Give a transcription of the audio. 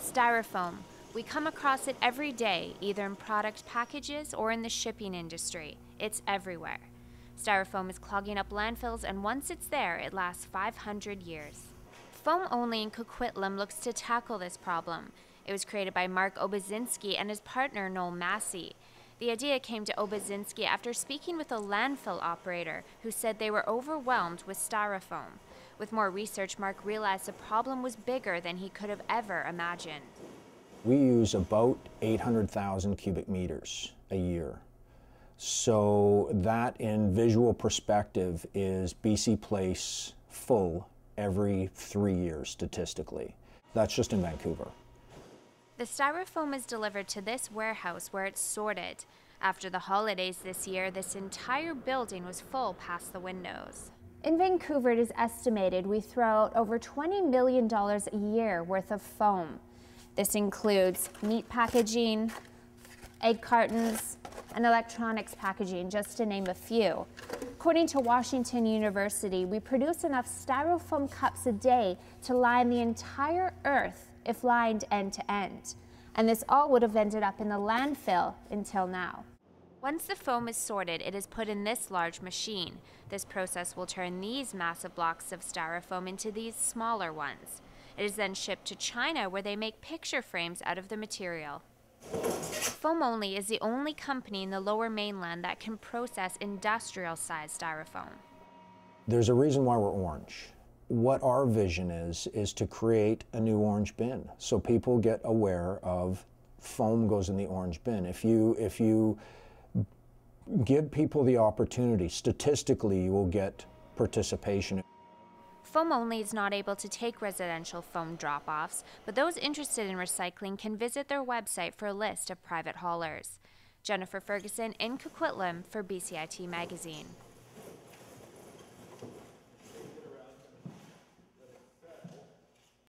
Styrofoam. We come across it every day, either in product packages or in the shipping industry. It's everywhere. Styrofoam is clogging up landfills, and once it's there, it lasts 500 years. Foam Only in Coquitlam looks to tackle this problem. It was created by Mark Obazinski and his partner Noel Massey. The idea came to Obazinski after speaking with a landfill operator who said they were overwhelmed with styrofoam. With more research, Mark realized the problem was bigger than he could have ever imagined. We use about 800,000 cubic meters a year. So that in visual perspective is BC Place full every 3 years statistically. That's just in Vancouver. The styrofoam is delivered to this warehouse where it's sorted. After the holidays this year, this entire building was full past the windows. In Vancouver, it is estimated we throw out over $20 million a year worth of foam. This includes meat packaging, egg cartons, and electronics packaging, just to name a few. According to Washington University, we produce enough styrofoam cups a day to line the entire earth if lined end to end. And this all would have ended up in the landfill until now. Once the foam is sorted, it is put in this large machine. This process will turn these massive blocks of styrofoam into these smaller ones. It is then shipped to China, where they make picture frames out of the material. Foam Only is the only company in the Lower Mainland that can process industrial-sized styrofoam. There's a reason why we're orange. What our vision is to create a new orange bin so people get aware of foam goes in the orange bin. If you give people the opportunity, statistically you will get participation. Foam Only is not able to take residential foam drop-offs, but those interested in recycling can visit their website for a list of private haulers. Jennifer Ferguson in Coquitlam for BCIT Magazine.